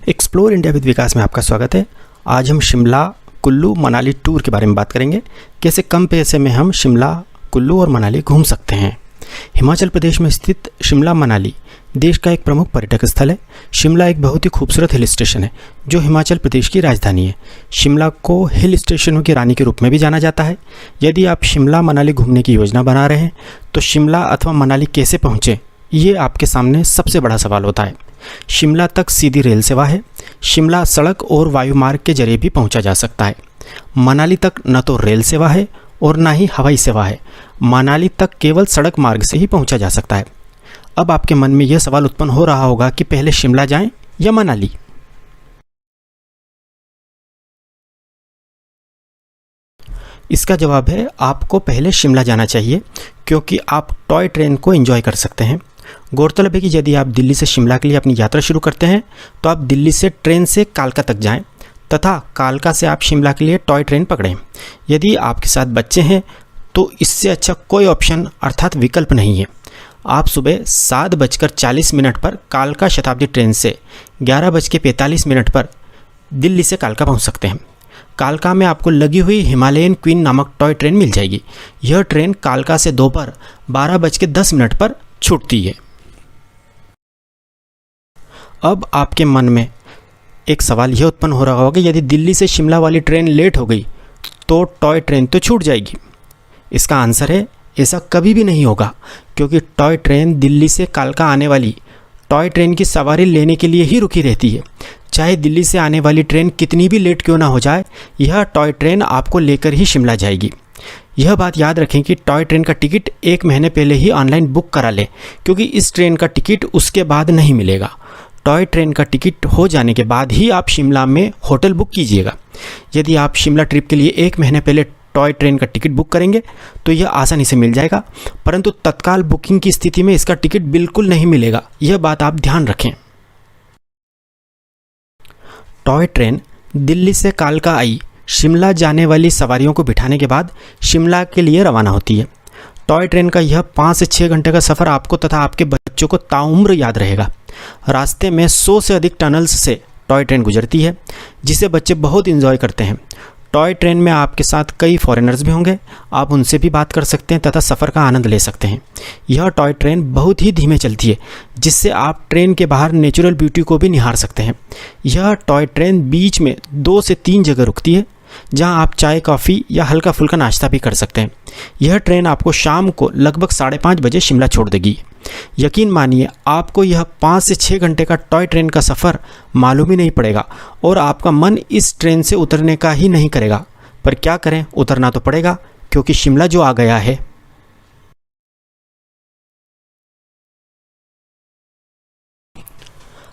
Explore India with विकास में आपका स्वागत है। आज हम शिमला कुल्लू मनाली टूर के बारे में बात करेंगे। कैसे कम पैसे में हम शिमला कुल्लू और मनाली घूम सकते हैं। हिमाचल प्रदेश में स्थित शिमला मनाली देश का एक प्रमुख पर्यटक स्थल है। शिमला एक बहुत ही खूबसूरत हिल स्टेशन है जो हिमाचल प्रदेश की राजधानी है। शिमला को हिल स्टेशनों की रानी के रूप में भी जाना जाता है। यदि आप शिमला मनाली घूमने की योजना बना रहे हैं तो शिमला अथवा मनाली कैसे पहुँचें, ये आपके सामने सबसे बड़ा सवाल होता है। शिमला तक सीधी रेल सेवा है। शिमला सड़क और वायुमार्ग के जरिए भी पहुंचा जा सकता है। मनाली तक न तो रेल सेवा है और ना ही हवाई सेवा है। मनाली तक केवल सड़क मार्ग से ही पहुंचा जा सकता है। अब आपके मन में यह सवाल उत्पन्न हो रहा होगा कि पहले शिमला जाएं या मनाली। इसका जवाब है आपको पहले शिमला जाना चाहिए, क्योंकि आप टॉय ट्रेन को एंजॉय कर सकते हैं। गौरतलब है कि यदि आप दिल्ली से शिमला के लिए अपनी यात्रा शुरू करते हैं तो आप दिल्ली से ट्रेन से कालका तक जाएं तथा कालका से आप शिमला के लिए टॉय ट्रेन पकड़ें। यदि आपके साथ बच्चे हैं तो इससे अच्छा कोई ऑप्शन अर्थात विकल्प नहीं है। आप सुबह 7:40 पर कालका शताब्दी ट्रेन से 11:45 पर दिल्ली से कालका पहुंच सकते हैं। कालका में आपको लगी हुई हिमालयन क्वीन नामक टॉय ट्रेन मिल जाएगी। यह ट्रेन कालका से दोपहर 12:10 पर छूटती है। अब आपके मन में एक सवाल यह उत्पन्न हो रहा होगा, यदि दिल्ली से शिमला वाली ट्रेन लेट हो गई तो टॉय ट्रेन तो छूट जाएगी। इसका आंसर है ऐसा कभी भी नहीं होगा, क्योंकि टॉय ट्रेन दिल्ली से कालका आने वाली टॉय ट्रेन की सवारी लेने के लिए ही रुकी रहती है। चाहे दिल्ली से आने वाली ट्रेन कितनी भी लेट क्यों ना हो जाए, यह टॉय ट्रेन आपको लेकर ही शिमला जाएगी। यह बात याद रखें कि टॉय ट्रेन का टिकट 1 महीने पहले ही ऑनलाइन बुक करा लें, क्योंकि इस ट्रेन का टिकट उसके बाद नहीं मिलेगा। टॉय ट्रेन का टिकट हो जाने के बाद ही आप शिमला में होटल बुक कीजिएगा। यदि आप शिमला ट्रिप के लिए 1 महीने पहले टॉय ट्रेन का टिकट बुक करेंगे तो यह आसानी से मिल जाएगा, परंतु तत्काल बुकिंग की स्थिति में इसका टिकट बिल्कुल नहीं मिलेगा। यह बात आप ध्यान रखें। टॉय ट्रेन दिल्ली से कालका आई शिमला जाने वाली सवारियों को बिठाने के बाद शिमला के लिए रवाना होती है। टॉय ट्रेन का यह 5 से 6 घंटे का सफ़र आपको तथा आपके बच्चों को ताउम्र याद रहेगा। रास्ते में 100 से अधिक टनल्स से टॉय ट्रेन गुजरती है, जिसे बच्चे बहुत इंजॉय करते हैं। टॉय ट्रेन में आपके साथ कई फॉरेनर्स भी होंगे। आप उनसे भी बात कर सकते हैं तथा सफ़र का आनंद ले सकते हैं। यह टॉय ट्रेन बहुत ही धीमे चलती है, जिससे आप ट्रेन के बाहर नेचुरल ब्यूटी को भी निहार सकते हैं। यह टॉय ट्रेन बीच में 2 से 3 जगह रुकती है, जहां आप चाय कॉफ़ी या हल्का फुल्का नाश्ता भी कर सकते हैं। यह ट्रेन आपको शाम को लगभग 5:30 बजे शिमला छोड़ देगी। यकीन मानिए, आपको यह 5 से 6 घंटे का टॉय ट्रेन का सफ़र मालूम ही नहीं पड़ेगा और आपका मन इस ट्रेन से उतरने का ही नहीं करेगा। पर क्या करें, उतरना तो पड़ेगा, क्योंकि शिमला जो आ गया है।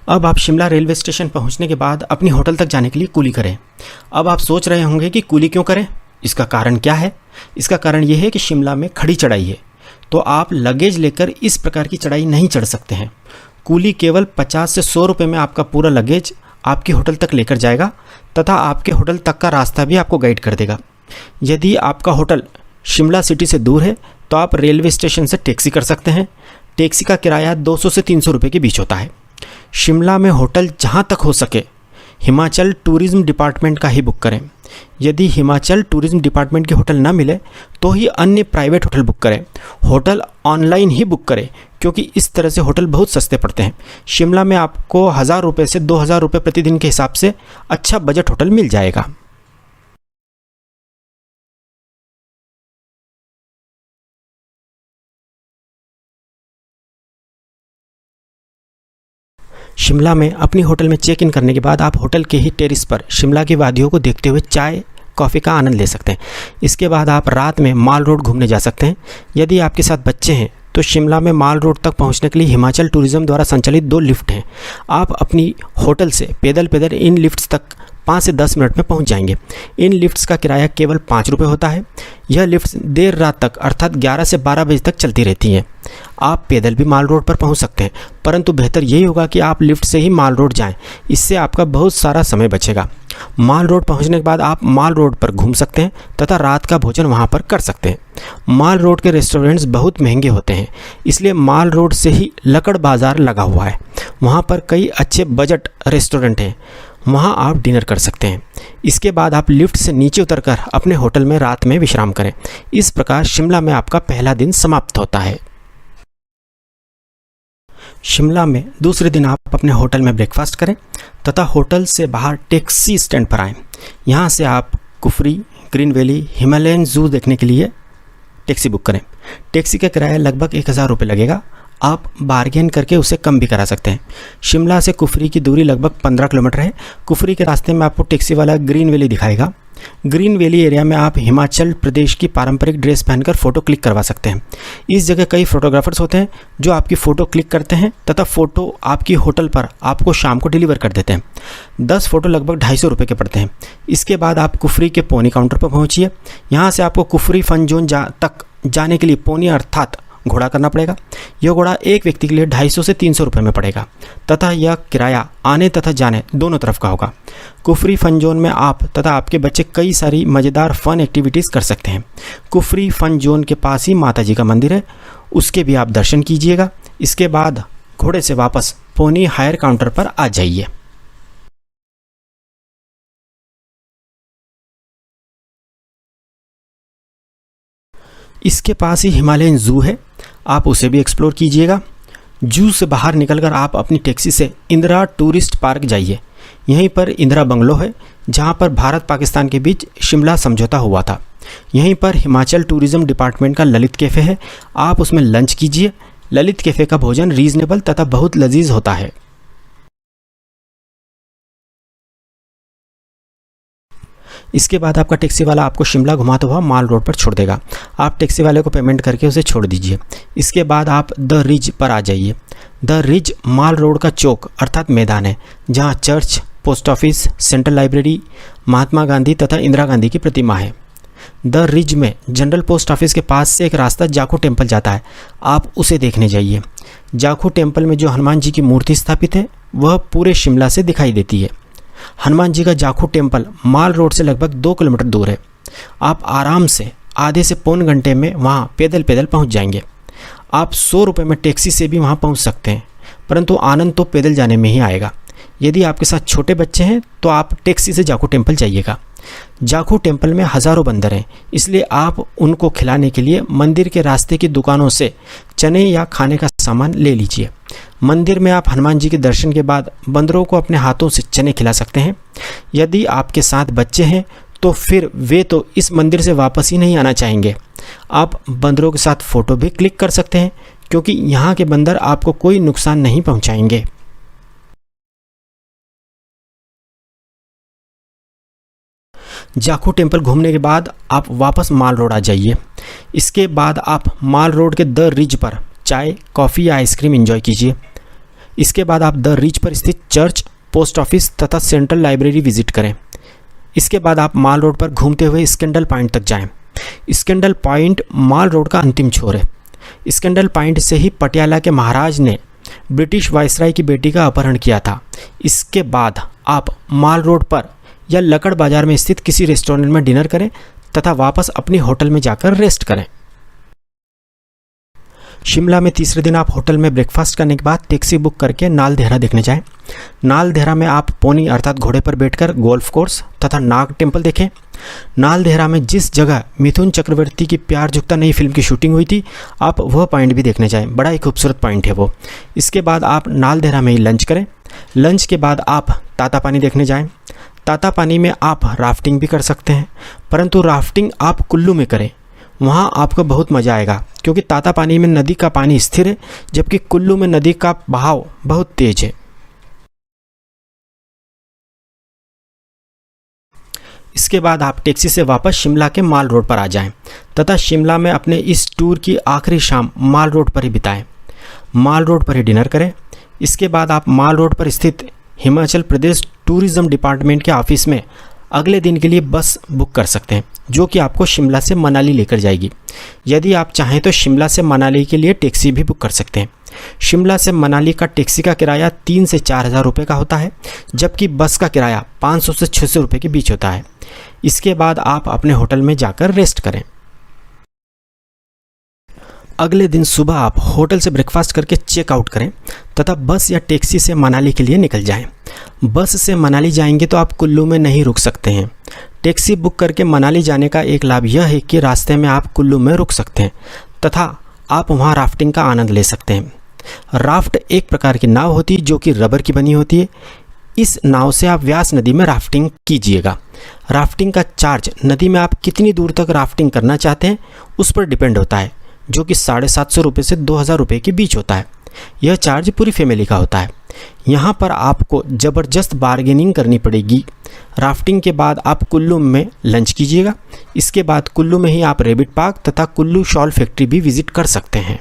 अब आप शिमला रेलवे स्टेशन पहुंचने के बाद अपनी होटल तक जाने के लिए कूली करें। अब आप सोच रहे होंगे कि कूली क्यों करें, इसका कारण क्या है। इसका कारण यह है कि शिमला में खड़ी चढ़ाई है, तो आप लगेज लेकर इस प्रकार की चढ़ाई नहीं चढ़ सकते हैं। कूली केवल 50 से 100 रुपये में आपका पूरा लगेज आपके होटल तक लेकर जाएगा तथा आपके होटल तक का रास्ता भी आपको गाइड कर देगा। यदि आपका होटल शिमला सिटी से दूर है तो आप रेलवे स्टेशन से टैक्सी कर सकते हैं। टैक्सी का किराया 200 से 300 रुपये के बीच होता है। शिमला में होटल जहाँ तक हो सके हिमाचल टूरिज़्म डिपार्टमेंट का ही बुक करें। यदि हिमाचल टूरिज़्म डिपार्टमेंट के होटल ना मिले तो ही अन्य प्राइवेट होटल बुक करें। होटल ऑनलाइन ही बुक करें, क्योंकि इस तरह से होटल बहुत सस्ते पड़ते हैं। शिमला में आपको 1000 रुपये से 2000 रुपये प्रतिदिन के हिसाब से अच्छा बजट होटल मिल जाएगा। शिमला में अपनी होटल में चेक इन करने के बाद आप होटल के ही टेरिस पर शिमला की वादियों को देखते हुए चाय कॉफ़ी का आनंद ले सकते हैं। इसके बाद आप रात में माल रोड घूमने जा सकते हैं। यदि आपके साथ बच्चे हैं तो शिमला में माल रोड तक पहुंचने के लिए हिमाचल टूरिज़्म द्वारा संचालित 2 लिफ्ट हैं। आप अपनी होटल से पैदल इन लिफ्ट्स तक 5 से 10 मिनट में पहुंच जाएंगे। इन लिफ्ट्स का किराया केवल 5 रुपये होता है। यह लिफ्ट्स देर रात तक अर्थात 11 से 12 बजे तक चलती रहती हैं। आप पैदल भी माल रोड पर पहुंच सकते हैं, परंतु बेहतर यही होगा कि आप लिफ्ट से ही माल रोड जाएं। इससे आपका बहुत सारा समय बचेगा। माल रोड पहुंचने के बाद आप माल रोड पर घूम सकते हैं तथा रात का भोजन वहां पर कर सकते हैं। माल रोड के रेस्टोरेंट्स बहुत महंगे होते हैं, इसलिए माल रोड से ही लकड़ बाज़ार लगा हुआ है। वहाँ पर कई अच्छे बजट रेस्टोरेंट हैं, वहाँ आप डिनर कर सकते हैं। इसके बाद आप लिफ्ट से नीचे उतरकर अपने होटल में रात में विश्राम करें। इस प्रकार शिमला में आपका पहला दिन समाप्त होता है। शिमला में दूसरे दिन आप अपने होटल में ब्रेकफास्ट करें तथा होटल से बाहर टैक्सी स्टैंड पर आएँ। यहाँ से आप कुफरी, ग्रीन वैली, हिमालयन जू देखने के लिए टैक्सी बुक करें। टैक्सी का किराया लगभग 1000 रुपये लगेगा। आप बार्गेन करके उसे कम भी करा सकते हैं। शिमला से कुफरी की दूरी लगभग 15 किलोमीटर है। कुफरी के रास्ते में आपको टैक्सी वाला ग्रीन वैली दिखाएगा। ग्रीन वैली एरिया में आप हिमाचल प्रदेश की पारंपरिक ड्रेस पहनकर फ़ोटो क्लिक करवा सकते हैं। इस जगह कई फोटोग्राफर्स होते हैं जो आपकी फ़ोटो क्लिक करते हैं तथा फ़ोटो आपकी होटल पर आपको शाम को डिलीवर कर देते हैं। 10 फ़ोटो लगभग 250 रुपये के पड़ते हैं। इसके बाद आप कुफरी के पोनी काउंटर पर पहुँचिए। यहाँ से आपको कुफरी फन जोन तक जाने के लिए पोनी अर्थात घोड़ा करना पड़ेगा। यह घोड़ा एक व्यक्ति के लिए 250 से 300 रुपये में पड़ेगा तथा यह किराया आने तथा जाने दोनों तरफ का होगा। कुफरी फन जोन में आप तथा आपके बच्चे कई सारी मज़ेदार फन एक्टिविटीज़ कर सकते हैं। कुफरी फन जोन के पास ही माता जी का मंदिर है, उसके भी आप दर्शन कीजिएगा। इसके बाद घोड़े से वापस पोनी हायर काउंटर पर आ जाइए। इसके पास ही हिमालयन जू है, आप उसे भी एक्सप्लोर कीजिएगा। जू से बाहर निकलकर आप अपनी टैक्सी से इंदिरा टूरिस्ट पार्क जाइए। यहीं पर इंदिरा बंगलो है जहां पर भारत पाकिस्तान के बीच शिमला समझौता हुआ था। यहीं पर हिमाचल टूरिज्म डिपार्टमेंट का ललित कैफ़े है, आप उसमें लंच कीजिए। ललित कैफ़े का भोजन रीजनेबल तथा बहुत लजीज होता है। इसके बाद आपका टैक्सी वाला आपको शिमला घुमाता हुआ माल रोड पर छोड़ देगा। आप टैक्सी वाले को पेमेंट करके उसे छोड़ दीजिए। इसके बाद आप द रिज पर आ जाइए। द रिज माल रोड का चौक अर्थात मैदान है जहां church, post office, central library, Mahatma Gandhi तथा इंदिरा गांधी की प्रतिमा है। द रिज में जनरल पोस्ट ऑफिस के पास से एक रास्ता जाखू टेम्पल जाता है, आप उसे देखने जाइए। जाखू टेम्पल में जो हनुमान जी की मूर्ति स्थापित है वह पूरे शिमला से दिखाई देती है। हनुमान जी का जाखू टेम्पल माल रोड से लगभग 2 किलोमीटर दूर है। आप आराम से आधे से पौन घंटे में वहाँ पैदल पहुँच जाएंगे। आप 100 रुपये में टैक्सी से भी वहाँ पहुँच सकते हैं, परंतु आनंद तो पैदल जाने में ही आएगा। यदि आपके साथ छोटे बच्चे हैं तो आप टैक्सी से जाखू टेम्पल जाइएगा। जाखू टेम्पल में हज़ारों बंदर हैं, इसलिए आप उनको खिलाने के लिए मंदिर के रास्ते की दुकानों से चने या खाने का सामान ले लीजिए। मंदिर में आप हनुमान जी के दर्शन के बाद बंदरों को अपने हाथों से चने खिला सकते हैं। यदि आपके साथ बच्चे हैं तो फिर वे तो इस मंदिर से वापस ही नहीं आना चाहेंगे। आप बंदरों के साथ फ़ोटो भी क्लिक कर सकते हैं क्योंकि यहाँ के बंदर आपको कोई नुकसान नहीं पहुँचाएंगे। जाखू टेम्पल घूमने के बाद आप वापस माल रोड आ जाइए। इसके बाद आप माल रोड के द रिज पर चाय, कॉफ़ी या आइसक्रीम एंजॉय कीजिए। इसके बाद आप द रिज पर स्थित चर्च, पोस्ट ऑफिस तथा सेंट्रल लाइब्रेरी विजिट करें। इसके बाद आप माल रोड पर घूमते हुए स्कैंडल पॉइंट तक जाएं। स्कैंडल पॉइंट माल रोड का अंतिम छोर है। स्कैंडल पॉइंट से ही पटियाला के महाराज ने ब्रिटिश वायसराय की बेटी का अपहरण किया था। इसके बाद आप माल रोड पर या लकड़ बाजार में स्थित किसी रेस्टोरेंट में डिनर करें तथा वापस अपनी होटल में जाकर रेस्ट करें। शिमला में तीसरे दिन आप होटल में ब्रेकफास्ट करने के बाद टैक्सी बुक करके नाल देहरा देखने जाएं। नाल देहरा में आप पोनी अर्थात घोड़े पर बैठकर गोल्फ कोर्स तथा नाग टेम्पल देखें। नाल देहरा में जिस जगह मिथुन चक्रवर्ती की प्यार झुकता नई फिल्म की शूटिंग हुई थी, आप वह पॉइंट भी देखने जाएं। बड़ा ही खूबसूरत पॉइंट है वो। इसके बाद आप नाल देहरा में ही लंच करें। लंच के बाद आप ताता पानी देखने जाएँ। ताता पानी में आप राफ्टिंग भी कर सकते हैं, परंतु राफ्टिंग आप कुल्लू में करें, वहाँ आपको बहुत मज़ा आएगा क्योंकि ताता पानी में नदी का पानी स्थिर है जबकि कुल्लू में नदी का बहाव बहुत तेज है। इसके बाद आप टैक्सी से वापस शिमला के माल रोड पर आ जाएं तथा शिमला में अपने इस टूर की आखिरी शाम माल रोड पर ही बिताएं। माल रोड पर ही डिनर करें। इसके बाद आप माल रोड पर स्थित हिमाचल प्रदेश टूरिज्म डिपार्टमेंट के ऑफिस में अगले दिन के लिए बस बुक कर सकते हैं जो कि आपको शिमला से मनाली लेकर जाएगी। यदि आप चाहें तो शिमला से मनाली के लिए टैक्सी भी बुक कर सकते हैं। शिमला से मनाली का टैक्सी का किराया 3 से 4 हज़ार रुपये का होता है, जबकि बस का किराया 500 से 600 रुपये के बीच होता है। इसके बाद आप अपने होटल में जाकर रेस्ट करें। अगले दिन सुबह आप होटल से ब्रेकफास्ट करके चेकआउट करें तथा बस या टैक्सी से मनाली के लिए निकल जाएं। बस से मनाली जाएंगे तो आप कुल्लू में नहीं रुक सकते हैं। टैक्सी बुक करके मनाली जाने का एक लाभ यह है कि रास्ते में आप कुल्लू में रुक सकते हैं तथा आप वहां राफ्टिंग का आनंद ले सकते हैं। राफ्ट एक प्रकार की नाव होती है जो कि रबर की बनी होती है। इस नाव से आप व्यास नदी में राफ्टिंग कीजिएगा। राफ्टिंग का चार्ज नदी में आप कितनी दूर तक राफ्टिंग करना चाहते हैं उस पर डिपेंड होता है, जो कि 750 रुपये से 2000 रुपये के बीच होता है। यह चार्ज पूरी फैमिली का होता है। यहाँ पर आपको ज़बरदस्त बार्गेनिंग करनी पड़ेगी। राफ्टिंग के बाद आप कुल्लू में लंच कीजिएगा। इसके बाद कुल्लू में ही आप रैबिट पार्क तथा कुल्लू शॉल फैक्ट्री भी विजिट कर सकते हैं।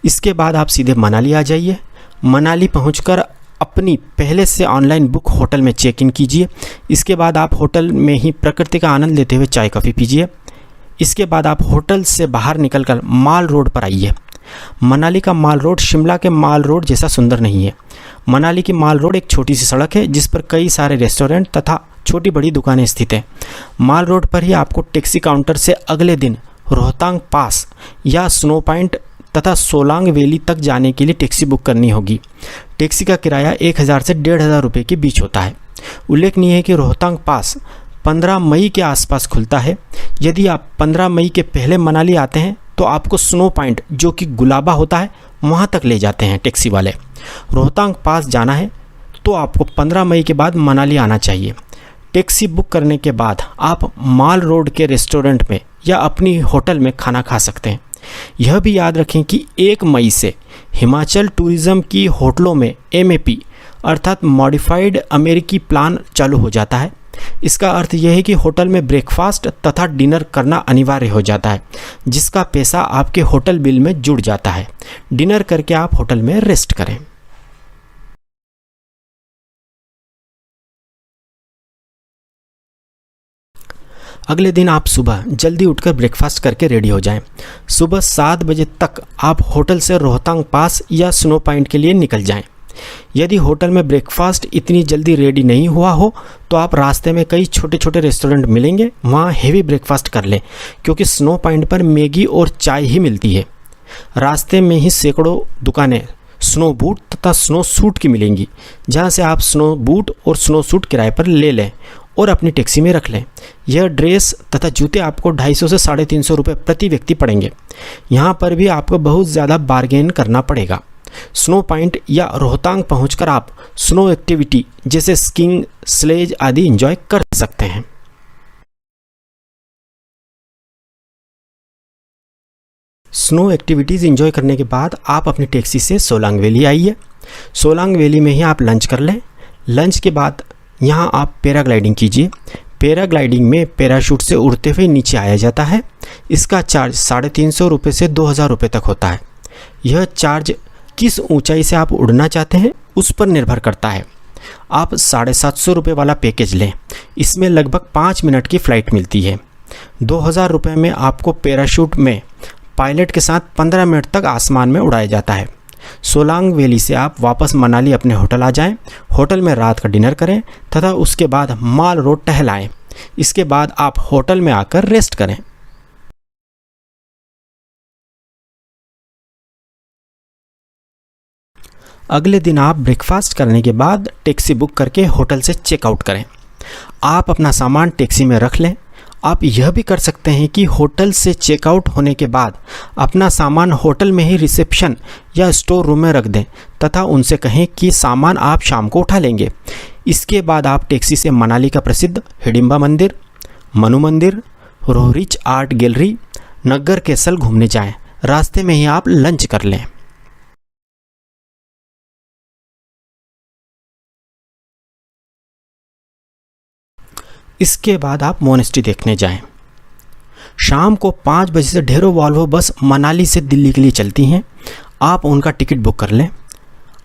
इसके बाद आप सीधे मनाली आ जाइए। मनाली पहुंचकर अपनी पहले से ऑनलाइन बुक होटल में चेक इन कीजिए। इसके बाद आप होटल में ही प्रकृति का आनंद लेते हुए चाय कॉफ़ी पीजिए। इसके बाद आप होटल से बाहर निकलकर माल रोड पर आइए। मनाली का माल रोड शिमला के माल रोड जैसा सुंदर नहीं है। मनाली की माल रोड एक छोटी सी सड़क है जिस पर कई सारे रेस्टोरेंट तथा छोटी बड़ी दुकानें स्थित हैं। माल रोड पर ही आपको टैक्सी काउंटर से अगले दिन रोहतांग पास या स्नो पॉइंट तथा सोलांग वैली तक जाने के लिए टैक्सी बुक करनी होगी। टैक्सी का किराया 1000 से 1500 रुपये के बीच होता है। उल्लेखनीय है कि रोहतांग पास 15 मई के आसपास खुलता है। यदि आप 15 मई के पहले मनाली आते हैं तो आपको स्नो पॉइंट जो कि गुलाबा होता है वहाँ तक ले जाते हैं टैक्सी वाले। रोहतांग पास जाना है तो आपको 15 मई के बाद मनाली आना चाहिए। टैक्सी बुक करने के बाद आप माल रोड के रेस्टोरेंट में या अपनी होटल में खाना खा सकते हैं। यह भी याद रखें कि 1 मई से हिमाचल टूरिज़्म की होटलों में MAP अर्थात मॉडिफाइड अमेरिकी प्लान चालू हो जाता है। इसका अर्थ यह है कि होटल में ब्रेकफास्ट तथा डिनर करना अनिवार्य हो जाता है, जिसका पैसा आपके होटल बिल में जुड़ जाता है। डिनर करके आप होटल में रेस्ट करें। अगले दिन आप सुबह जल्दी उठकर ब्रेकफास्ट करके रेडी हो जाएं। सुबह 7 बजे तक आप होटल से रोहतांग पास या स्नो पॉइंट के लिए निकल जाएं। यदि होटल में ब्रेकफास्ट इतनी जल्दी रेडी नहीं हुआ हो तो आप रास्ते में कई छोटे छोटे रेस्टोरेंट मिलेंगे, वहाँ हेवी ब्रेकफास्ट कर लें क्योंकि स्नो पॉइंट पर मैगी और चाय ही मिलती है। रास्ते में ही सैकड़ों दुकानें स्नो बूट तथा स्नो सूट की मिलेंगी, जहाँ से आप स्नो बूट और स्नो सूट किराए पर ले लें और अपनी टैक्सी में रख लें। यह ड्रेस तथा जूते आपको 250 से 350 रुपये प्रति व्यक्ति पड़ेंगे। यहाँ पर भी आपको बहुत ज़्यादा बार्गेन करना पड़ेगा। स्नो पॉइंट या रोहतांग पहुंचकर आप स्नो एक्टिविटी जैसे स्कीइंग, स्लेज आदि एंजॉय कर सकते हैं। स्नो एक्टिविटीज़ एंजॉय करने के बाद आप अपनी टैक्सी से सोलांग वैली आइए। सोलांग वैली में ही आप लंच कर लें। लंच के बाद यहाँ आप पैराग्लाइडिंग कीजिए। पैराग्लाइडिंग में पैराशूट से उड़ते हुए नीचे आया जाता है। इसका चार्ज 350 रुपये से 2000 रुपये तक होता है। यह चार्ज किस ऊंचाई से आप उड़ना चाहते हैं उस पर निर्भर करता है। आप 750 रुपये वाला पैकेज लें। इसमें लगभग 5 मिनट की फ़्लाइट मिलती है। 2000 रुपये में आपको पैराशूट में पायलट के साथ 15 मिनट तक आसमान में उड़ाया जाता है। सोलांग वैली से आप वापस मनाली अपने होटल आ जाएं। होटल में रात का डिनर करें तथा उसके बाद माल रोड टहलाएं। इसके बाद आप होटल में आकर रेस्ट करें। अगले दिन आप ब्रेकफास्ट करने के बाद टैक्सी बुक करके होटल से चेकआउट करें। आप अपना सामान टैक्सी में रख लें। आप यह भी कर सकते हैं कि होटल से चेकआउट होने के बाद अपना सामान होटल में ही रिसेप्शन या स्टोर रूम में रख दें तथा उनसे कहें कि सामान आप शाम को उठा लेंगे। इसके बाद आप टैक्सी से मनाली का प्रसिद्ध हिडिंबा मंदिर, मनु मंदिर, रोहरिच आर्ट गैलरी, नग्गर कैसल घूमने जाएं। रास्ते में ही आप लंच कर लें। इसके बाद आप मोनेस्ट्री देखने जाएं। शाम को 5 बजे से ढेरों वॉल्वो बस मनाली से दिल्ली के लिए चलती हैं। आप उनका टिकट बुक कर लें।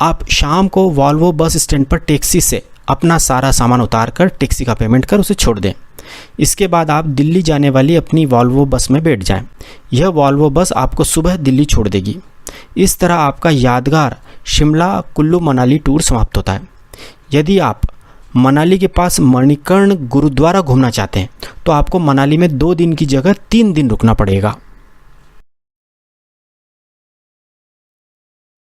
आप शाम को वॉल्वो बस स्टैंड पर टैक्सी से अपना सारा सामान उतार कर टैक्सी का पेमेंट कर उसे छोड़ दें। इसके बाद आप दिल्ली जाने वाली अपनी वॉल्वो बस में बैठ जाएं। यह वॉल्वो बस आपको सुबह दिल्ली छोड़ देगी। इस तरह आपका यादगार शिमला कुल्लू मनाली टूर समाप्त होता है। यदि आप मनाली के पास मणिकर्ण गुरुद्वारा घूमना चाहते हैं तो आपको मनाली में 2 दिन की जगह 3 दिन रुकना पड़ेगा।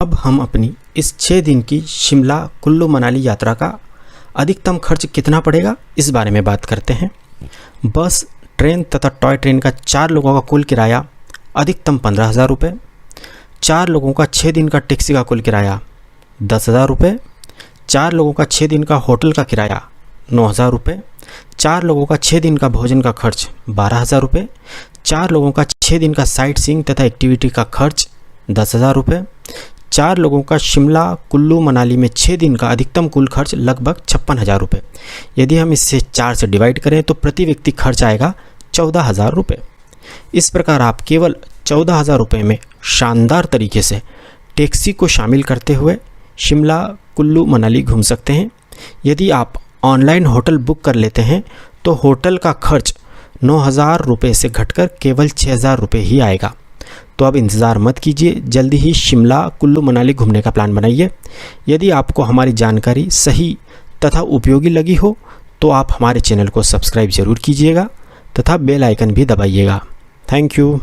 अब हम अपनी इस 6 दिन की शिमला कुल्लू मनाली यात्रा का अधिकतम खर्च कितना पड़ेगा इस बारे में बात करते हैं। बस, ट्रेन तथा टॉय ट्रेन का 4 लोगों का कुल किराया अधिकतम 15,000 रुपये। 4 लोगों का 6 दिन का टैक्सी का कुल किराया 10,000 रुपये। 4 लोगों का 6 दिन का होटल का किराया 9,000 रुपये। 4 लोगों का 6 दिन का भोजन का खर्च 12,000 रुपये। 4 लोगों का 6 दिन का साइट सीइंग तथा एक्टिविटी का खर्च 10,000 रुपये। 4 लोगों का शिमला कुल्लू मनाली में 6 दिन का अधिकतम कुल खर्च लगभग 56,000 रुपये। यदि हम इसे 4 से डिवाइड करें तो प्रति व्यक्ति खर्च आएगा 14,000 रुपये। इस प्रकार आप केवल 14,000 रुपये में शानदार तरीके से टैक्सी को शामिल करते हुए शिमला कुल्लू मनाली घूम सकते हैं। यदि आप ऑनलाइन होटल बुक कर लेते हैं तो होटल का खर्च 9,000 रुपये से घटकर केवल 6,000 रुपये ही आएगा। तो अब इंतज़ार मत कीजिए, जल्दी ही शिमला कुल्लू मनाली घूमने का प्लान बनाइए। यदि आपको हमारी जानकारी सही तथा उपयोगी लगी हो तो आप हमारे चैनल को सब्सक्राइब ज़रूर कीजिएगा तथा बेल आइकन भी दबाइएगा। Thank you.